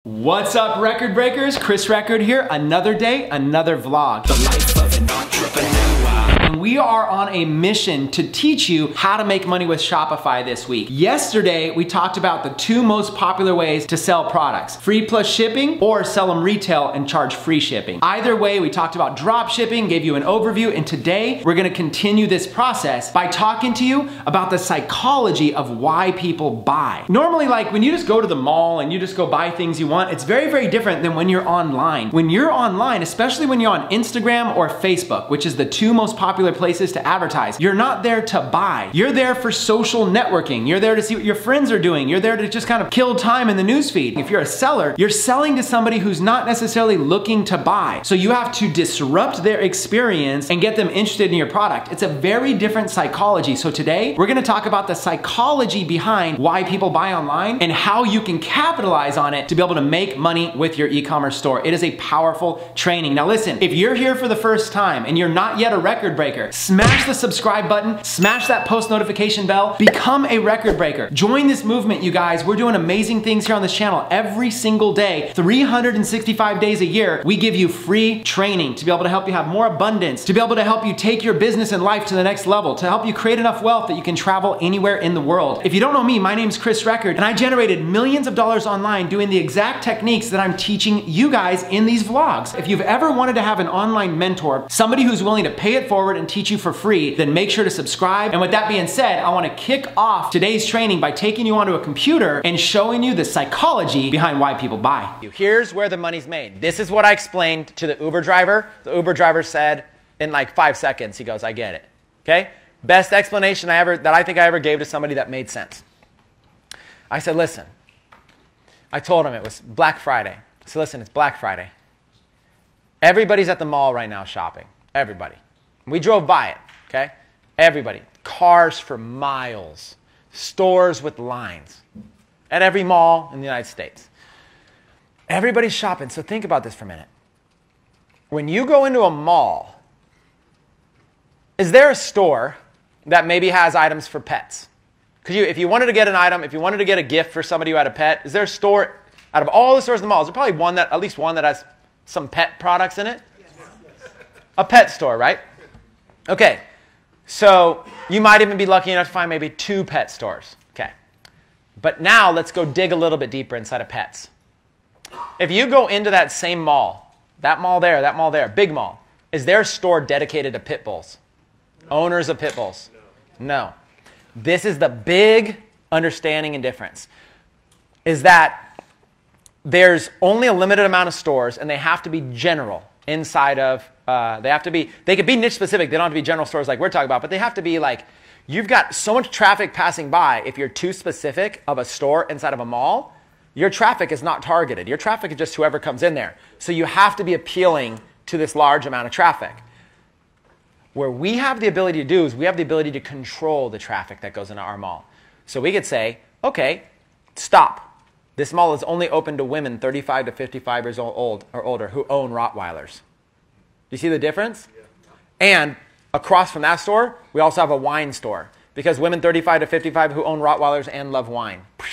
What's up, record breakers? Chris Record here. Another day, another vlog. The life of an entrepreneur. And we are on a mission to teach you how to make money with Shopify this week. Yesterday, we talked about the two most popular ways to sell products: free plus shipping, or sell them retail and charge free shipping. Either way, we talked about drop shipping, gave you an overview, and today we're gonna continue this process by talking to you about the psychology of why people buy. Normally, like when you just go to the mall and you just go buy things you want, it's very, very different than when you're online. When you're online, especially when you're on Instagram or Facebook, which is the two most popular places to advertise, you're not there to buy. You're there for social networking. You're there to see what your friends are doing. You're there to just kind of kill time in the newsfeed. If you're a seller, you're selling to somebody who's not necessarily looking to buy. So you have to disrupt their experience and get them interested in your product. It's a very different psychology. So today, we're gonna talk about the psychology behind why people buy online and how you can capitalize on it to be able to make money with your e-commerce store. It is a powerful training. Now listen, if you're here for the first time and you're not yet a record breaker, smash the subscribe button, smash that post notification bell, become a record breaker. Join this movement, you guys. We're doing amazing things here on this channel every single day, 365 days a year. We give you free training to be able to help you have more abundance, to be able to help you take your business and life to the next level, to help you create enough wealth that you can travel anywhere in the world. If you don't know me, my name's Chris Record, and I generated millions of dollars online doing the exact techniques that I'm teaching you guys in these vlogs. If you've ever wanted to have an online mentor, somebody who's willing to pay it forward and teach you for free, then make sure to subscribe. And with that being said, I wanna kick off today's training by taking you onto a computer and showing you the psychology behind why people buy. Here's where the money's made. This is what I explained to the Uber driver. The Uber driver said in like 5 seconds, he goes, I get it, okay? Best explanation that I think I ever gave to somebody that made sense. I said, listen, I told him it was Black Friday. I said, listen, it's Black Friday. Everybody's at the mall right now shopping, everybody. We drove by it, okay? Everybody, cars for miles, stores with lines at every mall in the United States. Everybody's shopping, so think about this for a minute. When you go into a mall, is there a store that maybe has items for pets? Because if you wanted to get an item, if you wanted to get a gift for somebody who had a pet, is there a store, out of all the stores in the mall, is there probably one that, at least one that has some pet products in it? Yes. A pet store, right? Okay, so you might even be lucky enough to find maybe 2 pet stores. Okay, but now let's go dig a little bit deeper inside of pets. If you go into that same mall, that mall there, big mall, is there a store dedicated to pit bulls? No. Owners of pit bulls? No. This is the big understanding and difference, is that there's only a limited amount of stores and they have to be general inside of, they could be niche specific, they don't have to be general stores like we're talking about, but they have to be like, you've got so much traffic passing by, if you're too specific of a store inside of a mall, your traffic is not targeted. Your traffic is just whoever comes in there. So you have to be appealing to this large amount of traffic. Where we have the ability to do is we have the ability to control the traffic that goes into our mall. So we could say, okay, stop. This mall is only open to women 35 to 55 years old or older who own Rottweilers. Do you see the difference? Yeah. And across from that store, we also have a wine store because women 35 to 55 who own Rottweilers and love wine. Do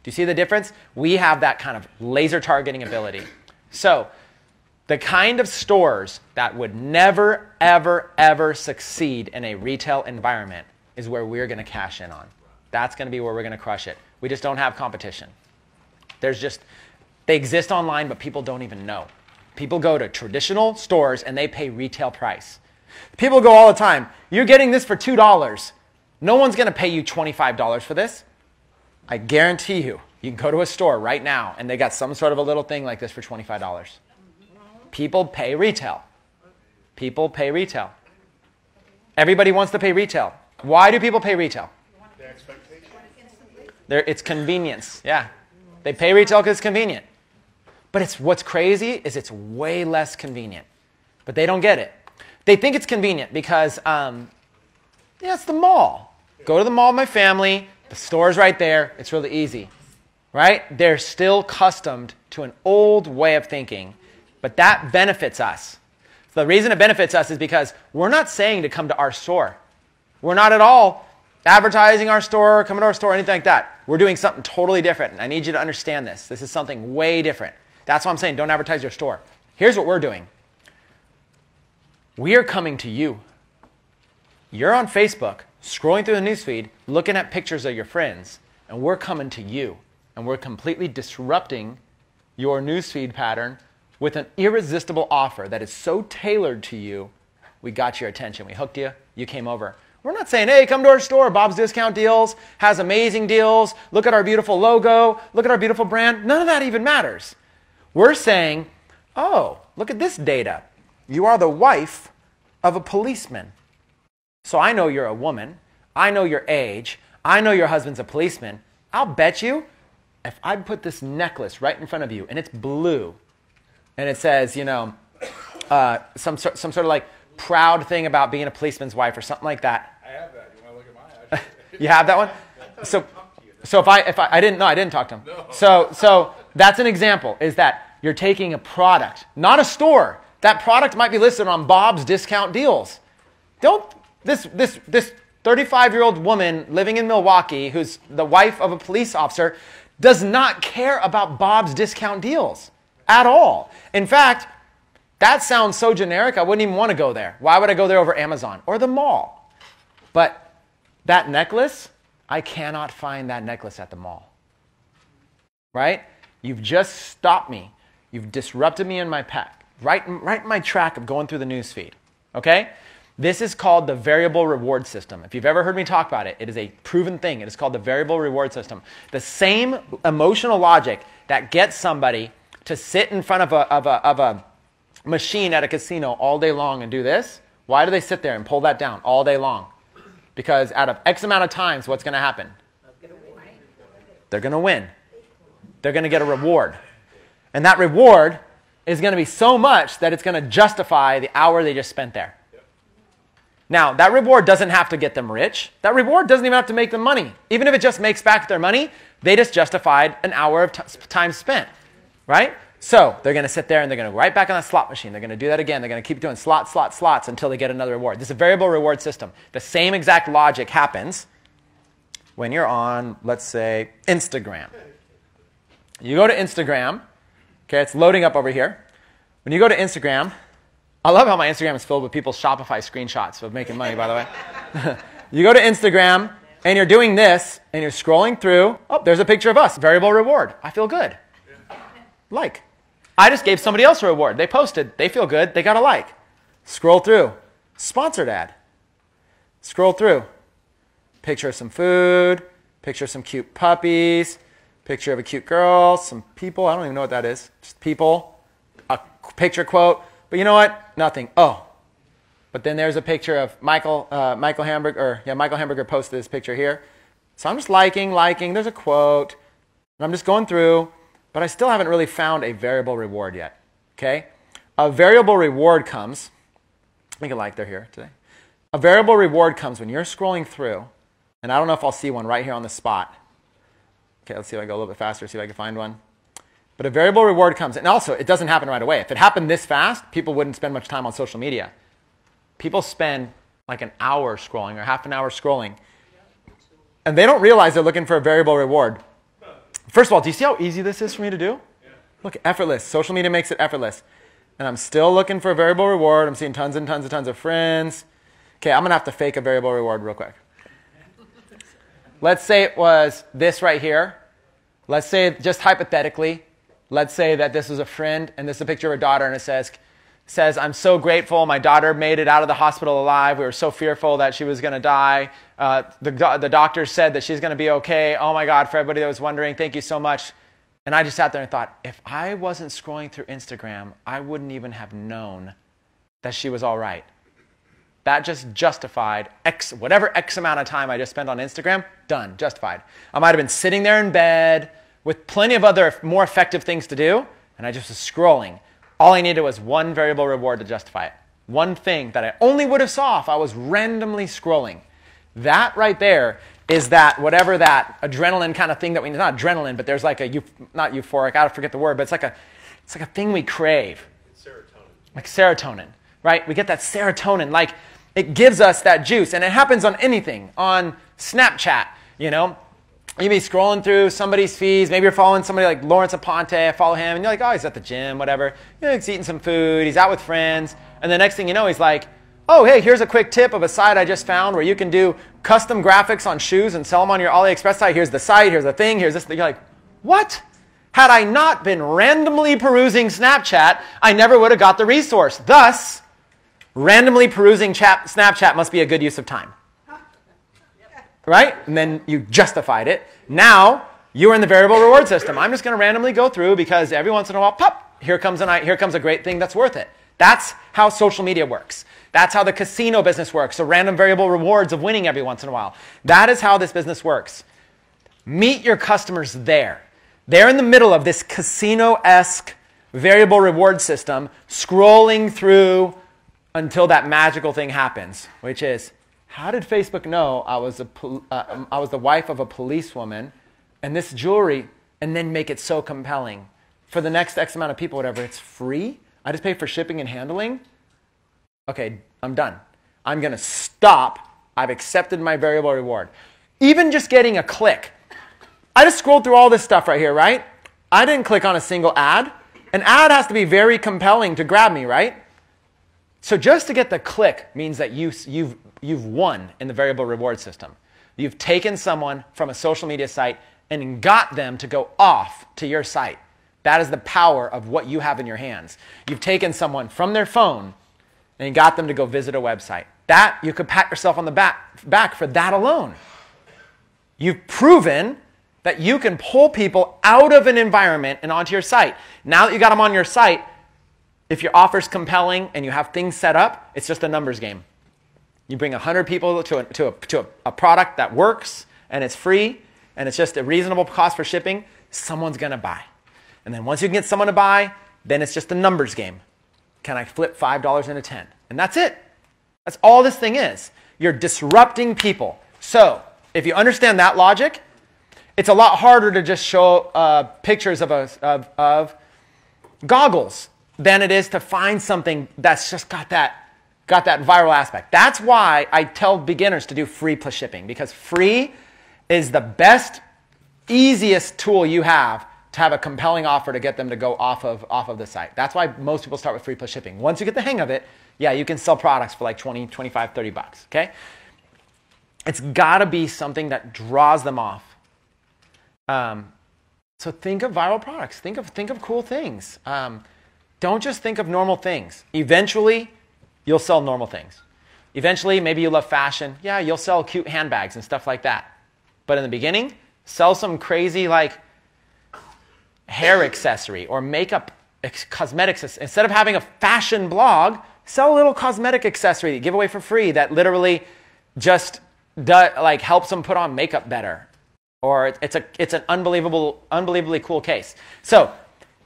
you see the difference? We have that kind of laser targeting ability. So the kind of stores that would never, ever, ever succeed in a retail environment is where we're going to cash in on. That's going to be where we're going to crush it. We just don't have competition. They exist online, but people don't even know. People go to traditional stores and they pay retail price. People go all the time, you're getting this for $2. No one's going to pay you $25 for this. I guarantee you, you can go to a store right now and they got some sort of a little thing like this for $25. People pay retail. People pay retail. Everybody wants to pay retail. Why do people pay retail? Their expectation. It's convenience. Yeah. They pay retail because it's convenient. But what's crazy is it's way less convenient. But they don't get it. They think it's convenient because it's the mall. Go to the mall with my family. The store's right there. It's really easy. Right? They're still accustomed to an old way of thinking. But that benefits us. So the reason it benefits us is because we're not saying to come to our store. We're not at all advertising our store, coming to our store, anything like that. We're doing something totally different. And I need you to understand this. This is something way different. That's why I'm saying don't advertise your store. Here's what we're doing. We are coming to you. You're on Facebook, scrolling through the newsfeed, looking at pictures of your friends, and we're coming to you. And we're completely disrupting your newsfeed pattern with an irresistible offer that is so tailored to you, we got your attention. We hooked you. You came over. We're not saying, hey, come to our store. Bob's Discount Deals has amazing deals. Look at our beautiful logo. Look at our beautiful brand. None of that even matters. We're saying, oh, look at this data. You are the wife of a policeman. So I know you're a woman. I know your age. I know your husband's a policeman. I'll bet you if I put this necklace right in front of you and it's blue and it says, you know, some sort of like proud thing about being a policeman's wife or something like that. I have that. You want to look at mine? You have that one? So if I didn't talk to him. No. So that's an example, is that you're taking a product, not a store. That product might be listed on Bob's Discount Deals. This 35-year-old woman living in Milwaukee who's the wife of a police officer does not care about Bob's Discount Deals at all. In fact, that sounds so generic, I wouldn't even want to go there. Why would I go there over Amazon or the mall? But that necklace, I cannot find that necklace at the mall. Right? You've just stopped me. You've disrupted me in my pack. Right in my track of going through the news feed. Okay? This is called the variable reward system. If you've ever heard me talk about it, it is a proven thing. It is called the variable reward system. The same emotional logic that gets somebody to sit in front of a machine at a casino all day long and do this. Why do they sit there and pull that down all day long? Because out of X amount of times, what's going to happen? They're going to win. They're going to get a reward. And that reward is going to be so much that it's going to justify the hour they just spent there. Now, that reward doesn't have to get them rich. That reward doesn't even have to make them money. Even if it just makes back their money, they just justified an hour of time spent, right? So they're going to sit there and they're going to go right back on that slot machine. They're going to do that again. They're going to keep doing slots until they get another reward. This is a variable reward system. The same exact logic happens when you're on, let's say, Instagram. You go to Instagram. Okay, it's loading up over here. When you go to Instagram, I love how my Instagram is filled with people's Shopify screenshots of making money, by the way. You go to Instagram and you're doing this and you're scrolling through. Oh, there's a picture of us. Variable reward. I feel good. Like. I just gave somebody else a reward. They posted. They feel good. They got a like. Scroll through. Sponsored ad. Scroll through. Picture of some food. Picture of some cute puppies. Picture of a cute girl. Some people. I don't even know what that is. Just people. A picture quote. But you know what? Nothing. Oh. But then there's a picture of Michael Hamburger. Michael Hamburger posted this picture here. So I'm just liking. There's a quote. And I'm just going through. But I still haven't really found a variable reward yet. Okay? A variable reward comes. Make it like they're here today. A variable reward comes when you're scrolling through. And I don't know if I'll see one right here on the spot. Okay, let's see if I go a little bit faster, see if I can find one. But a variable reward comes. And also, it doesn't happen right away. If it happened this fast, people wouldn't spend much time on social media. People spend like an hour scrolling or half an hour scrolling. And they don't realize they're looking for a variable reward. First of all, do you see how easy this is for me to do? Yeah. Look, effortless. Social media makes it effortless. And I'm still looking for a variable reward. I'm seeing tons and tons of friends. Okay, I'm going to have to fake a variable reward real quick. Let's say it was this right here. Let's say, just hypothetically, let's say that this is a friend, and this is a picture of her daughter, and it says, I'm so grateful. My daughter made it out of the hospital alive. We were so fearful that she was going to die. The doctor said that she's going to be okay. Oh my God, for everybody that was wondering, thank you so much. And I just sat there and thought, if I wasn't scrolling through Instagram, I wouldn't even have known that she was all right. That just justified whatever X amount of time I just spent on Instagram, done, justified. I might have been sitting there in bed with plenty of other more effective things to do, and I just was scrolling. All I needed was one variable reward to justify it. One thing that I only would have saw if I was randomly scrolling. That right there is that whatever that adrenaline kind of thing that we, not adrenaline, but there's like a, not euphoric, I forget the word, but it's like a thing we crave. Serotonin. Like serotonin, right? We get that serotonin. Like it gives us that juice. And it happens on anything, on Snapchat, you know. You be scrolling through somebody's feeds. Maybe you're following somebody like Lawrence Aponte. I follow him, and you're like, oh, he's at the gym, whatever. You know, he's eating some food. He's out with friends. And the next thing you know, he's like, oh, hey, here's a quick tip of a site I just found where you can do custom graphics on shoes and sell them on your AliExpress site. Here's the site. Here's the thing. Here's this thing. You're like, what? Had I not been randomly perusing Snapchat, I never would have got the resource. Thus, randomly perusing Snapchat must be a good use of time. Right? And then you justified it. Now, you're in the variable reward system. I'm just going to randomly go through because every once in a while, pop, here comes a great thing that's worth it. That's how social media works. That's how the casino business works. So random variable rewards of winning every once in a while. That is how this business works. Meet your customers there. They're in the middle of this casino-esque variable reward system, scrolling through until that magical thing happens, which is, how did Facebook know I was the wife of a policewoman and this jewelry, and then make it so compelling? For the next X amount of people, whatever, it's free? I just pay for shipping and handling? Okay, I'm done. I'm going to stop. I've accepted my variable reward. Even just getting a click. I just scrolled through all this stuff right here, right? I didn't click on a single ad. An ad has to be very compelling to grab me, right? So just to get the click means that you've won in the variable reward system. You've taken someone from a social media site and got them to go off to your site. That is the power of what you have in your hands. You've taken someone from their phone and got them to go visit a website. That, you could pat yourself on the back for that alone. You've proven that you can pull people out of an environment and onto your site. Now that you got them on your site, if your offer's compelling and you have things set up, it's just a numbers game. You bring 100 people to a product that works and it's free and it's just a reasonable cost for shipping, someone's going to buy. And then once you can get someone to buy, then it's just a numbers game. Can I flip $5 into 10? And that's it. That's all this thing is. You're disrupting people. So if you understand that logic, it's a lot harder to just show pictures of goggles than it is to find something that's just got that viral aspect. That's why I tell beginners to do free plus shipping, because free is the best, easiest tool you have to have a compelling offer to get them to go off of the site. That's why most people start with free plus shipping. Once you get the hang of it, yeah, you can sell products for like 20, 25, 30 bucks, okay? It's got to be something that draws them off. So think of viral products. Think of cool things. Don't just think of normal things. Eventually, you'll sell normal things. Eventually, maybe you love fashion. Yeah, you'll sell cute handbags and stuff like that. But in the beginning, sell some crazy like hair accessory or makeup cosmetics. Instead of having a fashion blog, sell a little cosmetic accessory that you give away for free that literally just helps them put on makeup better. Or it's an unbelievably cool case. So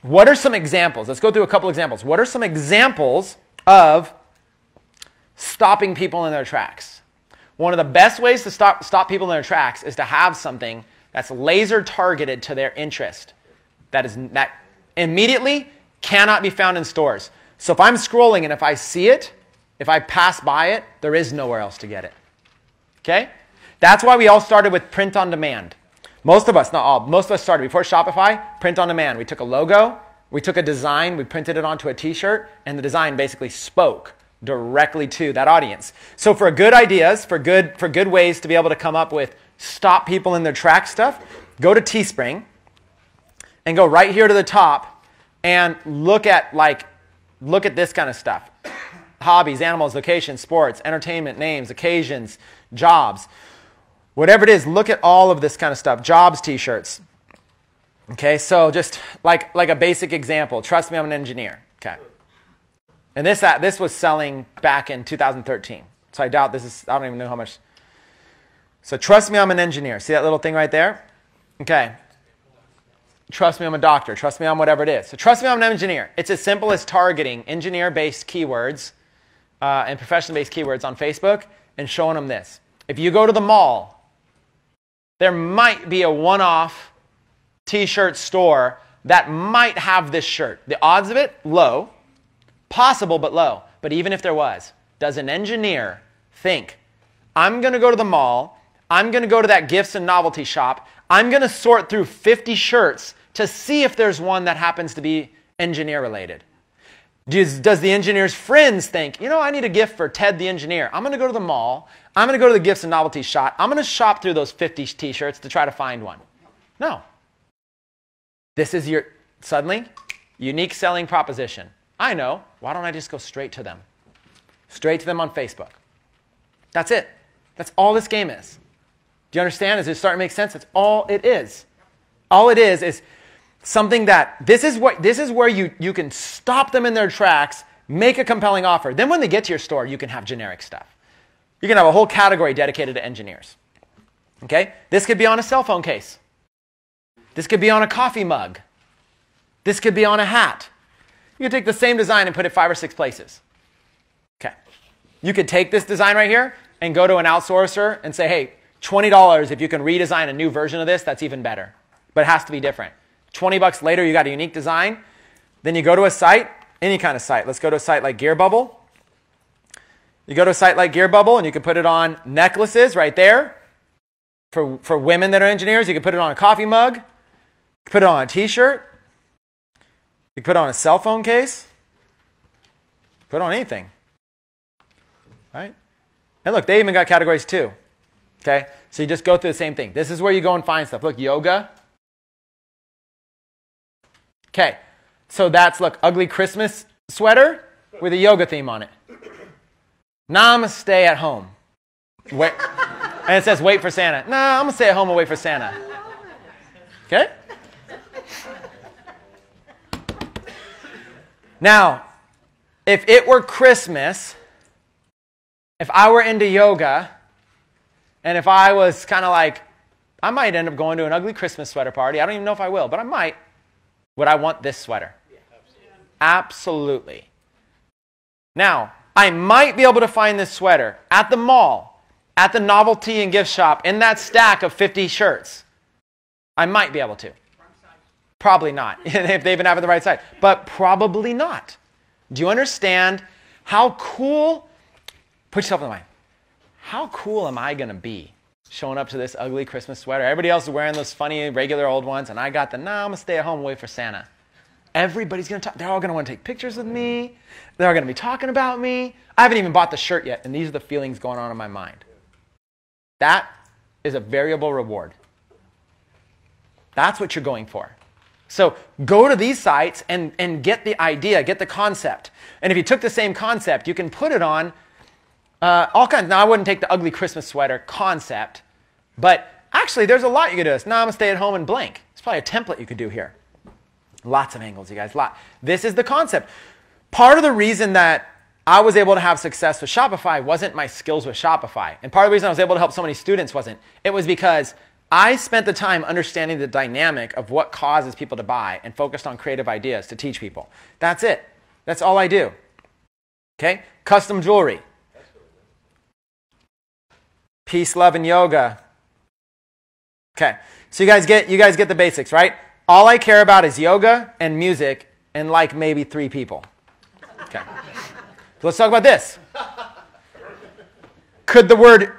what are some examples? Let's go through a couple examples. What are some examples of stopping people in their tracks? One of the best ways to stop people in their tracks is to have something that's laser targeted to their interest. That immediately cannot be found in stores. So if I'm scrolling and if I see it, if I pass by it, there is nowhere else to get it. Okay? That's why we all started with print on demand. Most of us, not all, most of us started before Shopify, print on demand. We took a logo, we took a design, we printed it onto a t-shirt, and the design basically spoke directly to that audience. So for good ideas, for good ways to be able to come up with stop people in their track stuff, go to Teespring and go right here to the top and look at this kind of stuff. Hobbies, animals, locations, sports, entertainment, names, occasions, jobs. Whatever it is, look at all of this kind of stuff. Jobs t-shirts. Okay, so just like a basic example. Trust me, I'm an engineer. Okay. And this was selling back in 2013. So I doubt this is, I don't even know how much. So trust me, I'm an engineer. See that little thing right there? Okay. Trust me, I'm a doctor. Trust me, I'm whatever it is. So trust me, I'm an engineer. It's as simple as targeting engineer-based keywords and professional-based keywords on Facebook and showing them this. If you go to the mall, there might be a one-off t-shirt store that might have this shirt. The odds of it, low. Possible, but low. But even if there was, does an engineer Think, I'm going to go to the mall. I'm going to go to that gifts and novelty shop. I'm going to sort through 50 shirts to see if there's one that happens to be engineer related. Does the engineer's friends think, you know, I need a gift for Ted the engineer. I'm going to go to the mall. I'm going to go to the gifts and novelty shop. I'm going to shop through those 50 t-shirts to try to find one. No. This is your, suddenly, unique selling proposition. I know. Why don't I just go straight to them? Straight to them on Facebook. That's it. That's all this game is. Do you understand? Is it starting to make sense? That's all it is. All it is something that, this is where you can stop them in their tracks, make a compelling offer. Then when they get to your store, you can have generic stuff. You can have a whole category dedicated to engineers. Okay? This could be on a cell phone case. This could be on a coffee mug. This could be on a hat. You could take the same design and put it 5 or 6 places. Okay. You could take this design right here and go to an outsourcer and say, hey, $20 if you can redesign a new version of this, that's even better. But it has to be different. $20 later, you got a unique design. Then you go to a site, any kind of site. Let's go to a site like Gear Bubble. You go to a site like Gear Bubble, and you can put it on necklaces right there. For women that are engineers, you can put it on a coffee mug. You can put it on a t-shirt. You can put it on a cell phone case. Put it on anything. Right? And look, they even got categories too. Okay? So you just go through the same thing. This is where you go and find stuff. Look, yoga. Okay, so that's, look, ugly Christmas sweater with a yoga theme on it. Namaste at home. Wait, and it says wait for Santa. No, I'm going to stay at home and wait for Santa. Okay? Now, if it were Christmas, if I were into yoga, and if I was kind of like, I might end up going to an ugly Christmas sweater party. I don't even know if I will, but I might. Would I want this sweater? Yeah, absolutely. Now, I might be able to find this sweater at the mall, at the novelty and gift shop, in that stack of 50 shirts. I might be able to. Probably not, if they even have it the right size. But probably not. Do you understand how cool? Put yourself in the mind. How cool am I going to be showing up to this ugly Christmas sweater? Everybody else is wearing those funny, regular old ones, and I got the, I'm going to stay at home and wait for Santa. Everybody's going to talk. They're all going to want to take pictures with me. They're all going to be talking about me. I haven't even bought the shirt yet, and these are the feelings going on in my mind. That is a variable reward. That's what you're going for. So go to these sites and get the idea, get the concept. And if you took the same concept, you can put it on all kinds. Now, I wouldn't take the ugly Christmas sweater concept, but actually, there's a lot you could do. Now I'm going to stay at home and blank. It's probably a template you could do here. Lots of angles, you guys. This is the concept. Part of the reason that I was able to have success with Shopify wasn't my skills with Shopify. And part of the reason I was able to help so many students wasn't. It was because I spent the time understanding the dynamic of what causes people to buy and focused on creative ideas to teach people. That's it. That's all I do. Okay? Custom jewelry. Peace, love, and yoga. Okay. So you guys get the basics, right? All I care about is yoga and music and like maybe 3 people. Okay. So let's talk about this. Could the word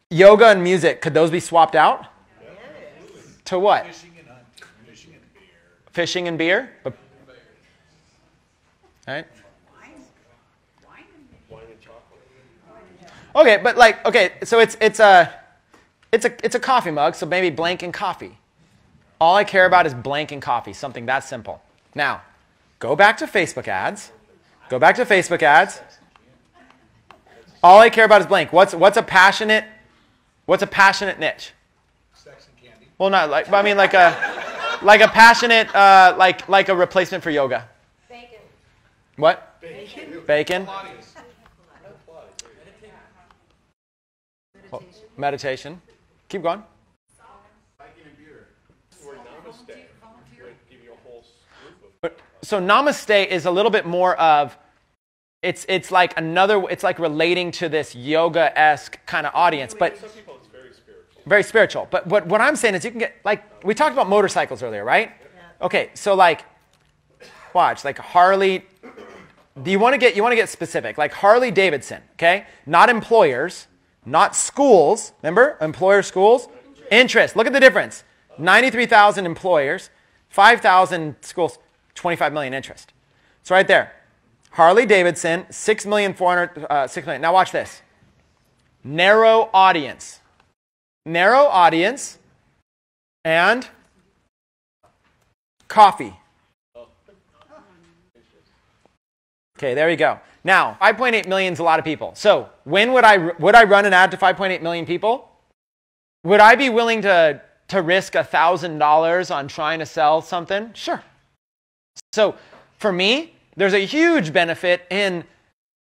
yoga and music, could those be swapped out? To what? Fishing and beer. Fishing and beer? But, all right. Wine and chocolate. Okay, but like, okay, so it's a coffee mug, so maybe blank and coffee. All I care about is blank and coffee, something that simple. Now, go back to Facebook ads. Go back to Facebook ads. All I care about is blank. What's a passionate niche? Sex and candy. Well, not like, I mean like a passionate like a replacement for yoga. Bacon. What? Bacon. Bacon. Pilates. Well, meditation. Keep going. Hiking and beer. Or namaste. Would give you a whole group of. So namaste is a little bit more of, it's like relating to this yoga-esque kind of audience, but Some people it's very spiritual. very spiritual. But what I'm saying is you can get, like, we talked about motorcycles earlier, right? Okay, so like, watch, like Harley you want to get specific, like Harley Davidson, okay? Not employers, not schools. Remember, employer schools, interest. Look at the difference. 93,000 employers, 5,000 schools, 25 million interest. So right there, Harley Davidson, 6 million. Now watch this. Narrow audience, and coffee. Okay, there you go. Now, 5.8 million is a lot of people. So when would I run an ad to 5.8 million people? Would I be willing to risk $1,000 on trying to sell something? Sure. So for me, there's a huge benefit in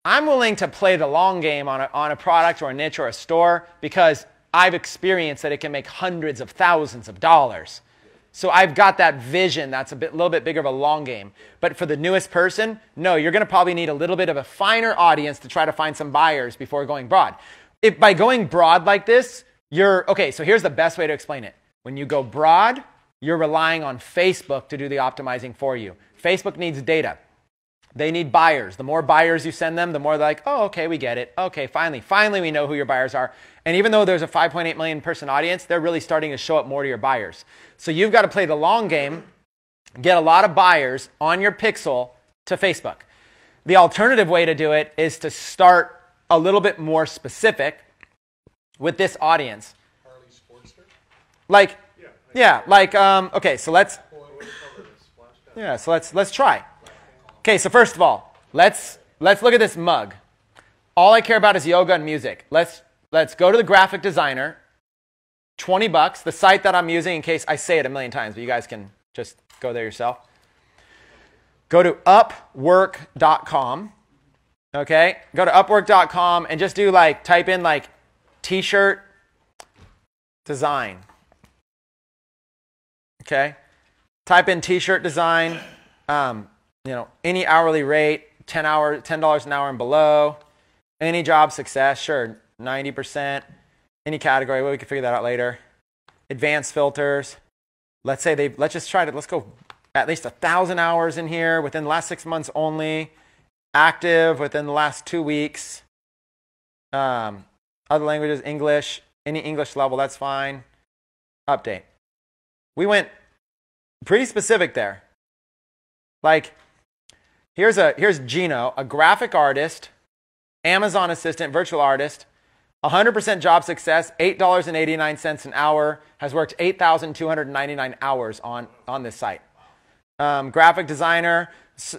I'm willing to play the long game on a product or a niche or a store because I've experienced that it can make hundreds of thousands of dollars. So I've got that vision that's little bit bigger of a long game. But for the newest person, no, you're going to probably need a little bit of a finer audience to try to find some buyers before going broad. If by going broad like this, okay, so here's the best way to explain it. When you go broad, you're relying on Facebook to do the optimizing for you. Facebook needs data. They need buyers. The more buyers you send them, the more they're like, oh, okay, we get it. Okay, finally we know who your buyers are. And even though there's a 5.8 million person audience, they're really starting to show up more to your buyers. So you've got to play the long game, get a lot of buyers on your pixel to Facebook. The alternative way to do it is to start a little bit more specific with this audience. Harley Sportster? Like, okay, so let's try. Okay, so first of all, let's look at this mug. All I care about is yoga and music. Let's go to the graphic designer. $20, the site that I'm using in case I say it a million times, but you guys can just go there yourself. Go to upwork.com. Okay, go to upwork.com and just type in t-shirt design. Okay, type in t-shirt design. Any hourly rate, $10 an hour and below. Any job success, sure, 90%. Any category, well, we can figure that out later. Advanced filters. Let's go at least 1,000 hours in here within the last 6 months only. Active within the last 2 weeks. Other languages, English, any English level, that's fine. Update. We went pretty specific there. Here's Gino, a graphic artist, Amazon assistant, virtual artist, 100% job success, $8.89 an hour, has worked 8,299 hours on this site. Graphic designer,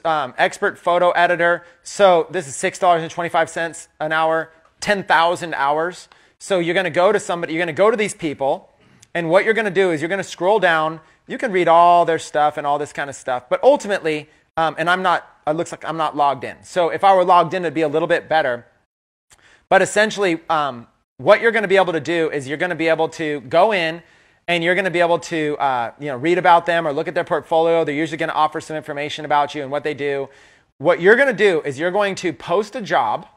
expert photo editor. So this is $6.25 an hour, 10,000 hours. So you're going to go to somebody, you're going to go to these people, and what you're going to do is you're going to scroll down. You can read all their stuff and all this kind of stuff, but ultimately, and it looks like I'm not logged in. So if I were logged in, it'd be a little bit better. But essentially, what you're going to be able to do is you're going to be able to go in and you're going to be able to read about them or look at their portfolio. They're usually going to offer some information about you and what they do. What you're going to do is you're going to post a job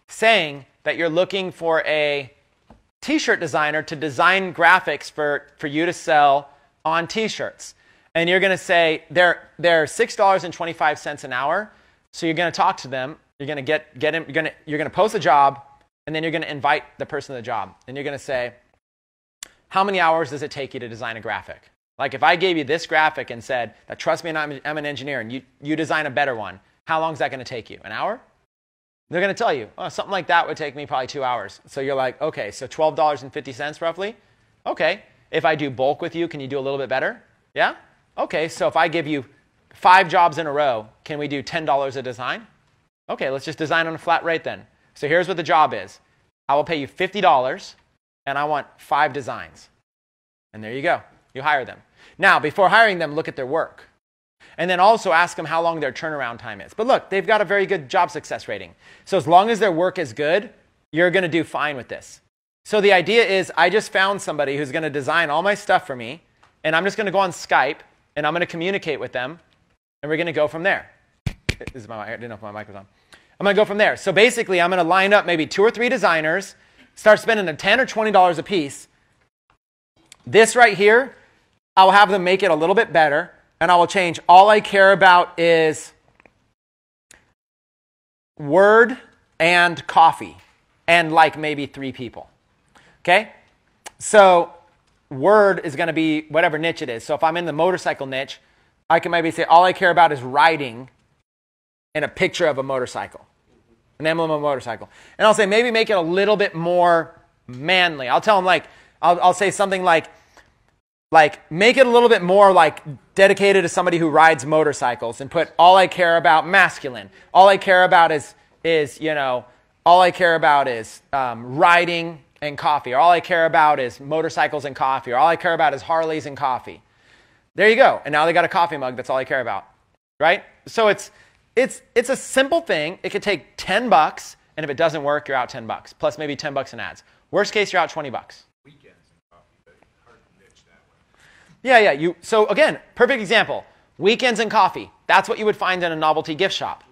saying that you're looking for a t-shirt designer to design graphics for you to sell on t-shirts. And you're going to say they're $6.25 an hour. So you're going to talk to them. You're going to get him. You're going to post a job, and then you're going to invite the person to the job. And you're going to say, how many hours does it take you to design a graphic? Like if I gave you this graphic and said, trust me, I'm an engineer, and you design a better one, how long is that going to take you? An hour? They're going to tell you, oh, something like that would take me probably 2 hours. So you're like, okay, so $12.50 roughly. Okay, if I do bulk with you, can you do a little bit better? Yeah? Okay, so if I give you 5 jobs in a row, can we do $10 a design? Okay, let's just design on a flat rate then. So here's what the job is. I will pay you $50, and I want 5 designs. And there you go. You hire them. Now, before hiring them, look at their work. And then also ask them how long their turnaround time is. But look, they've got a very good job success rating. So as long as their work is good, you're going to do fine with this. So the idea is I just found somebody who's going to design all my stuff for me, and I'm just going to go on Skype, and I'm going to communicate with them, and we're going to go from there. I didn't know if my mic was on. I'm going to go from there. So basically, I'm going to line up maybe 2 or 3 designers, start spending them $10 or $20 a piece. This right here, I'll have them make it a little bit better, and I will change. All I care about is Word and coffee and like maybe 3 people. Okay? So Word is going to be whatever niche it is. So if I'm in the motorcycle niche, I can maybe say all I care about is riding and a picture of a motorcycle, an emblem of a motorcycle. And I'll say maybe make it a little bit more manly. I'll tell them like, I'll say something like make it a little bit more like dedicated to somebody who rides motorcycles and put all I care about masculine. All I care about is all I care about is riding and coffee. Or all I care about is motorcycles and coffee. Or all I care about is Harleys and coffee. There you go. And now they got a coffee mug. That's all I care about, right? So it's a simple thing. It could take $10, and if it doesn't work, you're out $10 plus maybe $10 in ads. Worst case, you're out $20. Weekends and coffee, but hard to niche that way. Yeah. So again, perfect example. Weekends and coffee. That's what you would find in a novelty gift shop.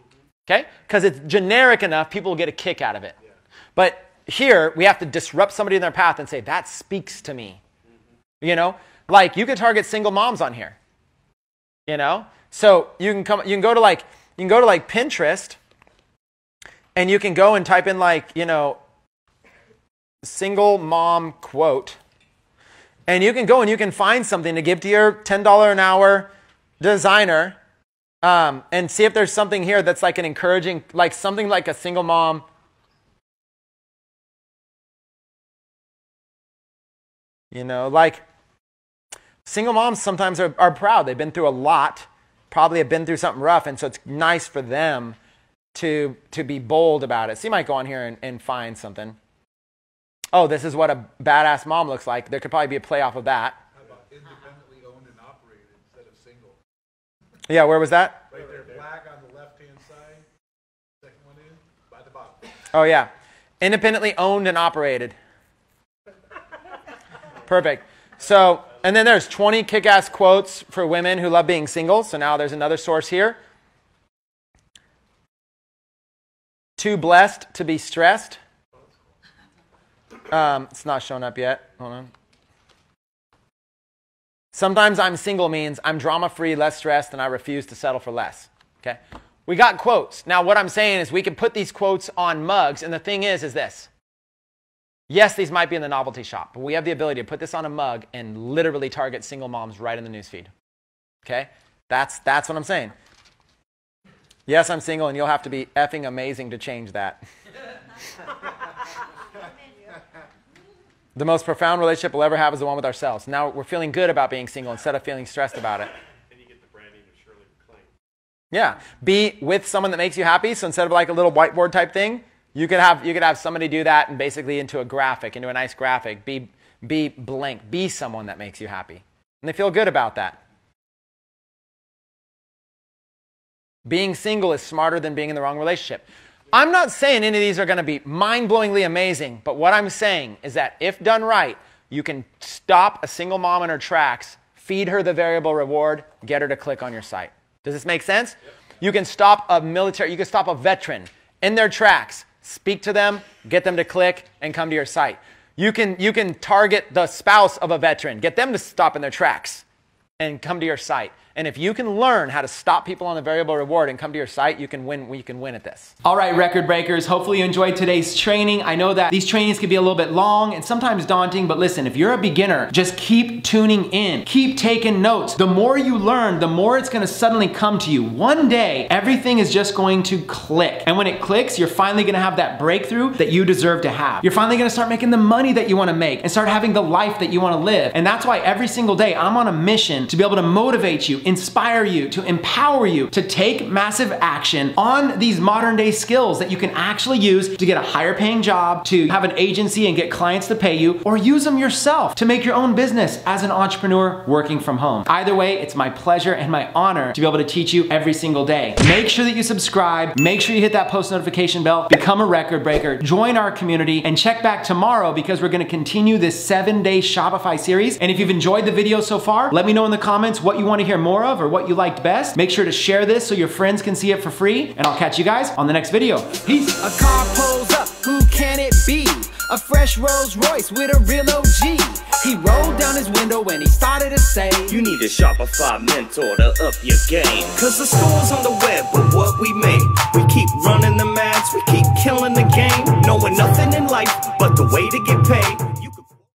Okay? Because it's generic enough, people will get a kick out of it. Yeah. But here, we have to disrupt somebody in their path and say, that speaks to me. Like you could target single moms on here. So you can go to like Pinterest, and you can go and type in like, single mom quote. And you can go and you can find something to give to your $10 an hour designer, and see if there's something here that's like an encouraging, like something like a single mom. Like single moms sometimes are proud. They've been through a lot, probably have been through something rough, and so it's nice for them to be bold about it. So you might go on here and find something. Oh, this is what a badass mom looks like. There could probably be a play off of that. How about independently owned and operated instead of single? Yeah, where was that? Right there, black on the left-hand side. Second one in, by the bottom. Oh, yeah. Independently owned and operated. Perfect. So, and then there's 20 kick-ass quotes for women who love being single. So now there's another source here. Too blessed to be stressed. It's not showing up yet. Hold on. Sometimes I'm single means I'm drama-free, less stressed, and I refuse to settle for less. Okay? We got quotes. Now what I'm saying is we can put these quotes on mugs, and the thing is this. Yes, these might be in the novelty shop, but we have the ability to put this on a mug and literally target single moms right in the newsfeed. Okay? That's what I'm saying. Yes, I'm single, and you'll have to be effing amazing to change that. The most profound relationship we'll ever have is the one with ourselves. Now we're feeling good about being single instead of feeling stressed about it. And you get the branding of Shirley MacLaine. Yeah. Be with someone that makes you happy. So instead of like a little whiteboard type thing, you could have somebody do that and basically into a graphic, into a nice graphic. Be blank. Be someone that makes you happy. And they feel good about that. Being single is smarter than being in the wrong relationship. I'm not saying any of these are going to be mind-blowingly amazing, but what I'm saying is that if done right, you can stop a single mom in her tracks, feed her the variable reward, get her to click on your site. Does this make sense? Yep. You can stop a veteran in their tracks, speak to them, get them to click, and come to your site. You can target the spouse of a veteran, get them to stop in their tracks and come to your site. And if you can learn how to stop people on the variable reward and come to your site, you can win at this. All right, record breakers, hopefully you enjoyed today's training. I know that these trainings can be a little bit long and sometimes daunting, but listen, if you're a beginner, just keep tuning in, keep taking notes. The more you learn, the more it's gonna suddenly come to you. One day, everything is just going to click. And when it clicks, you're finally gonna have that breakthrough that you deserve to have. You're finally gonna start making the money that you wanna make and start having the life that you wanna live. And that's why every single day, I'm on a mission to be able to motivate you, inspire you, to empower you to take massive action on these modern day skills that you can actually use to get a higher paying job, to have an agency and get clients to pay you, or use them yourself to make your own business as an entrepreneur working from home. Either way, it's my pleasure and my honor to be able to teach you every single day. Make sure that you subscribe, make sure you hit that post notification bell, become a record breaker, join our community, and check back tomorrow because we're gonna continue this 7-day Shopify series. And if you've enjoyed the video so far, let me know in the comments what you wanna hear more of or what you liked best. Make sure to share this so your friends can see it for free, and I'll catch you guys on the next video. Peace. A car pulls up, who can it be? A fresh Rolls Royce with a real OG. He rolled down his window and he started to say, you need a Shopify mentor to up your game. Cause the store's on the web, but what we make, we keep running the maths, we keep killing the game, knowing nothing in life but the way to get paid.